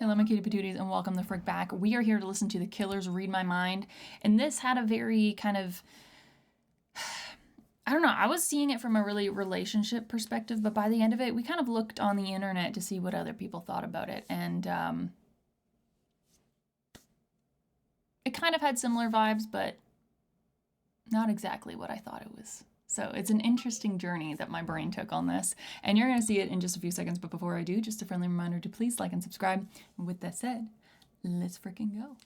Hello, my cutie patooties, and welcome the frick back. We are here to listen to The Killers Read My Mind, and this had a very kind of, I don't know, I was seeing it from a really relationship perspective, but by the end of it, we kind of looked on the internet to see what other people thought about it, and it kind of had similar vibes, but not exactly what I thought it was. So it's an interesting journey that my brain took on this, and you're going to see it in just a few seconds. But before I do, just a friendly reminder to please like and subscribe. And with that said, let's freaking go.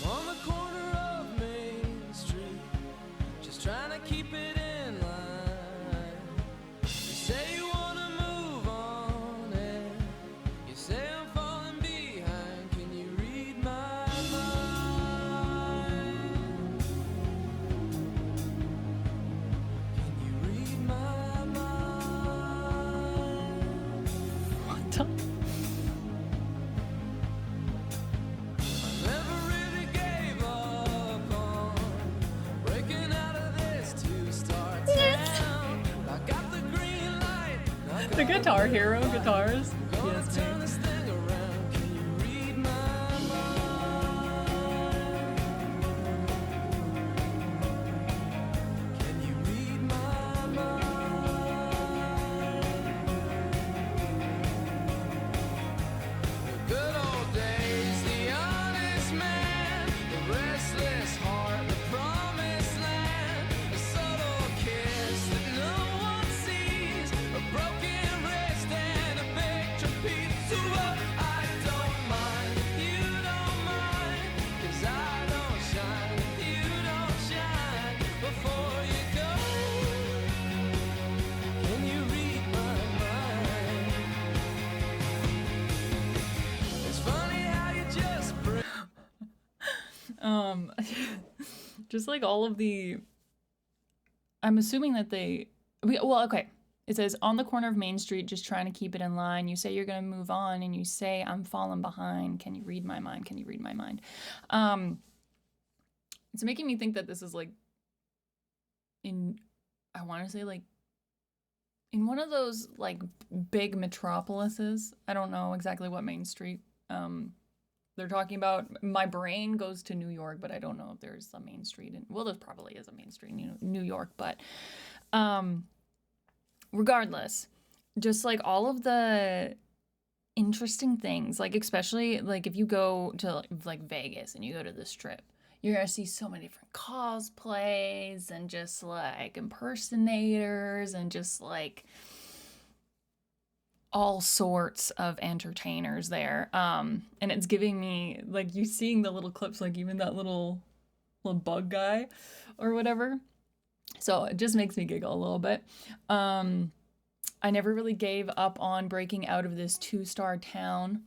On the corner of Main Street, just trying to keep it in line. You say you wanna move on, and you say I'm falling behind. Can you read my mind? Can you read my mind? What the? Never really gave up on breaking out of this two-star town. I got the green light. I got The Guitar Hero guitars. gonna Yes, turn mate. this thing around. Can you read my mind? Can you read my mind? The good old days, the honest man, the restless heart, the promised land, a subtle kiss that no one sees, a broken wrist and a big trapeze. So I don't mind if you don't mind, 'cause I don't shine if you don't shine. Before you go, can you read my mind? It's funny how you just bring Just like all of the, I'm assuming that well, okay. It says on the corner of Main Street, just trying to keep it in line. You say you're gonna move on, and you say I'm falling behind. Can you read my mind? Can you read my mind? It's making me think that this is like I want to say like in one of those like big metropolises. I don't know exactly what Main Street they're talking about. My brain goes to New York, but I don't know if there's a Main Street in, well, there probably is a Main Street in New York, but regardless, just like all of the interesting things, like especially like if you go to like Vegas and you go to the Strip, you're gonna see so many different cosplays and just like impersonators and just like all sorts of entertainers there. And it's giving me like you seeing the little clips, like even that little bug guy or whatever. So it just makes me giggle a little bit. I never really gave up on breaking out of this two-star town.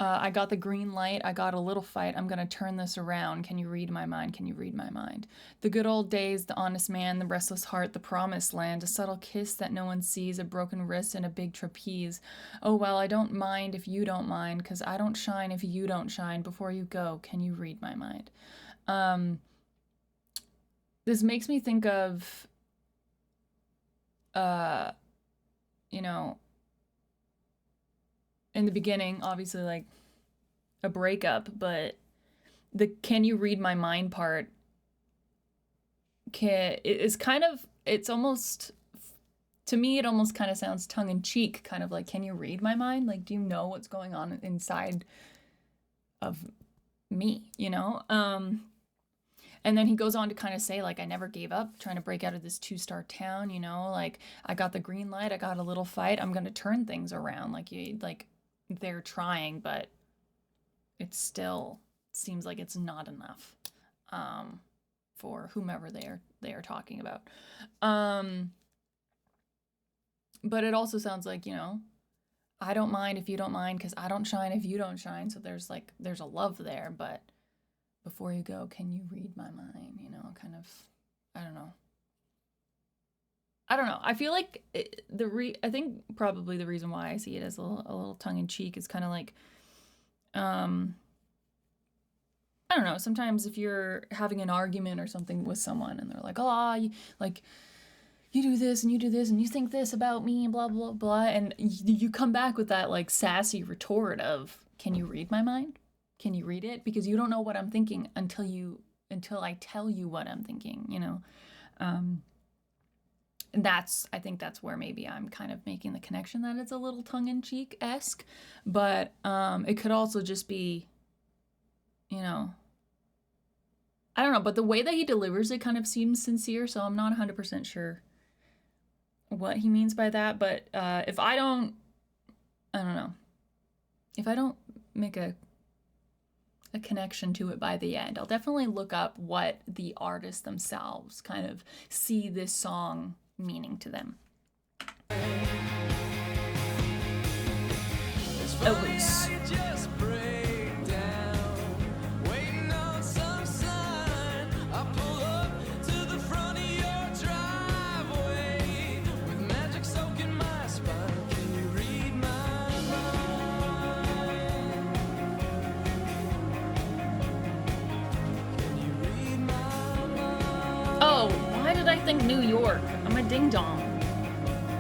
I got the green light. I got a little fight. I'm going to turn this around. Can you read my mind? Can you read my mind? The good old days, the honest man, the restless heart, the promised land, a subtle kiss that no one sees, a broken wrist, and a big trapeze. Oh, well, I don't mind if you don't mind, 'cause I don't shine if you don't shine. Before you go, can you read my mind? This makes me think of, you know, in the beginning, obviously, like a breakup, but the can you read my mind part is kind of, it's almost, to me, it almost kind of sounds tongue in cheek, kind of like, can you read my mind? Like, do you know what's going on inside of me, you know? And then he goes on to kind of say, like, I never gave up trying to break out of this two-star town, you know, like I got the green light, I got a little fight, I'm gonna turn things around. Like they're trying, but it still seems like it's not enough for whomever they are talking about. But it also sounds like, you know, I don't mind if you don't mind, because I don't shine if you don't shine. So there's a love there, but before you go, can you read my mind? You know, kind of, I don't know. I don't know. I feel like I think probably the reason why I see it as a little tongue in cheek is kind of like, um, I don't know. Sometimes if you're having an argument or something with someone and they're like, oh, you do this and you do this and you think this about me and blah blah blah, and you come back with that like sassy retort of, can you read my mind? Can you read it? Because you don't know what I'm thinking until I tell you what I'm thinking, you know. And I think that's where maybe I'm kind of making the connection that it's a little tongue-in-cheek-esque, but it could also just be, you know, I don't know, but the way that he delivers it kind of seems sincere, so I'm not 100% sure what he means by that. But if I don't know, if I don't make a connection to it by the end, I'll definitely look up what the artists themselves kind of see this song meaning to them. Elvis. Oh, why did I think New York? I'm a ding dong.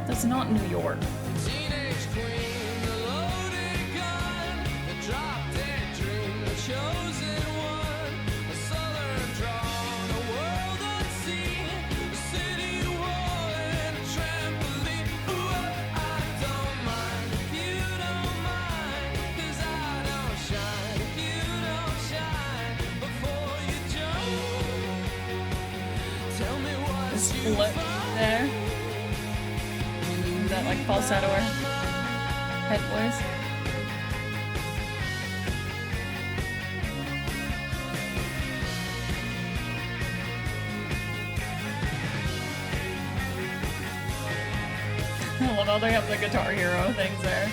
That's not New York. Teenage queen, the loaded gun, the drop-dead dream, the chosen one, a southern drawn, a world unseen, a city wall and a trampoline. Ooh, I don't mind if you don't mind, 'cause I don't shine if you don't shine before you jump. Tell me what you Split there. That like falsetto or head voice. Well, now they have the Guitar Hero things there.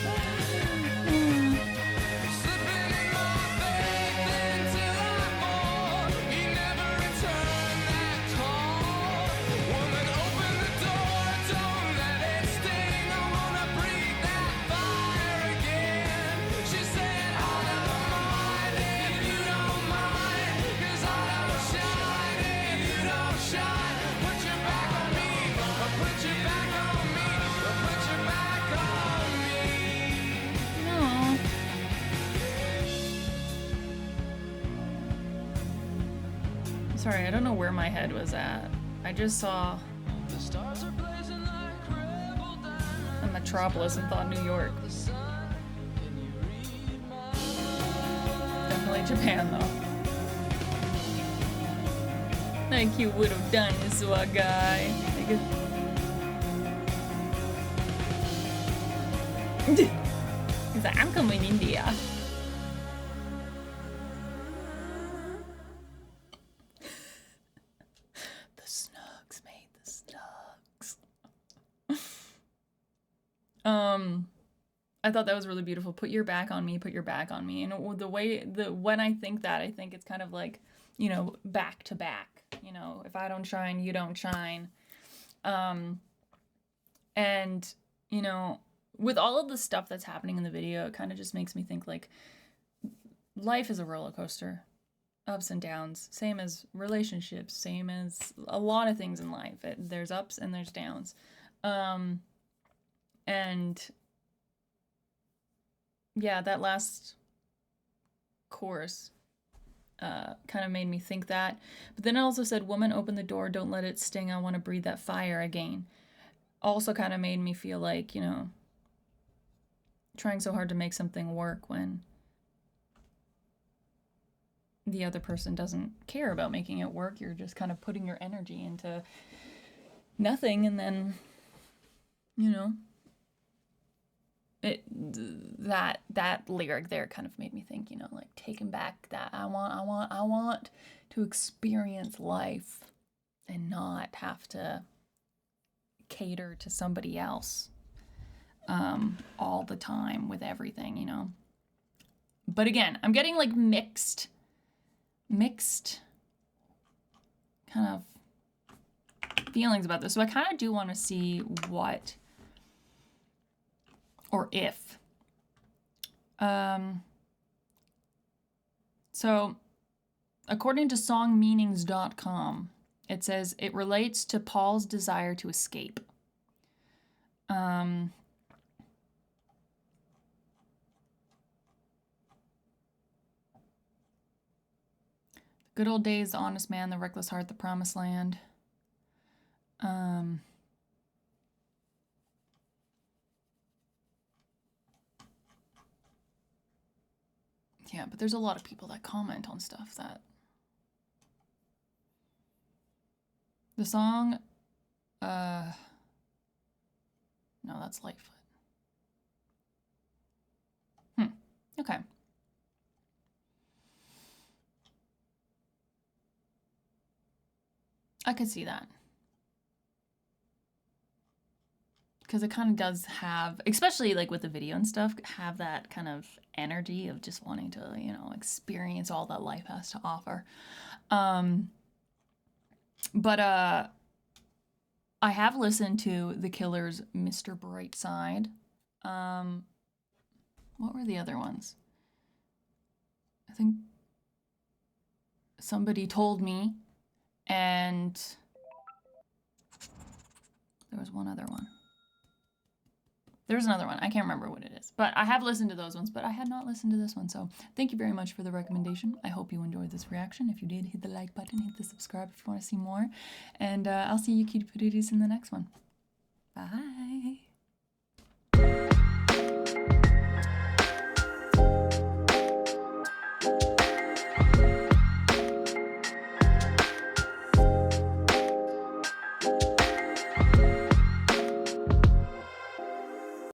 Aw. Sorry, I don't know where my head was at. I just saw a metropolis and thought New York. Definitely Japan, though. Thank you, Little Dinosaur Guy. He's like, I'm coming India. The Snugs made the Snugs. I thought that was really beautiful. Put your back on me, put your back on me. And when I think that, I think it's kind of like, you know, back to back. You know, if I don't shine, you don't shine. And, you know, with all of the stuff that's happening in the video, it kind of just makes me think like life is a roller coaster, ups and downs, same as relationships, same as a lot of things in life. There's ups and there's downs. And yeah, that last chorus kind of made me think that. But then it also said, woman, open the door, don't let it sting, I want to breathe that fire again. Also kind of made me feel like, you know, trying so hard to make something work when the other person doesn't care about making it work. You're just kind of putting your energy into nothing, and then, you know, that lyric there kind of made me think, you know, like taking back that I want to experience life and not have to cater to somebody else all the time with everything, you know. But again, I'm getting like mixed kind of feelings about this. So I kind of do want to see what or if. So according to songmeanings.com, it says it relates to Paul's desire to escape. Good old days, the honest man, the reckless heart, the promised land. Yeah, but there's a lot of people that comment on stuff that... The song... No, that's Lightfoot. Okay. I could see that. Because it kind of does have, especially like with the video and stuff, have that kind of energy of just wanting to, you know, experience all that life has to offer. But I have listened to The Killer's Mr. Brightside. What were the other ones? I think Somebody Told Me, and there was one other one. There's another one. I can't remember what it is. But I have listened to those ones, but I had not listened to this one. So thank you very much for the recommendation. I hope you enjoyed this reaction. If you did, hit the like button, hit the subscribe if you want to see more. And I'll see you cutie patooties in the next one. Bye.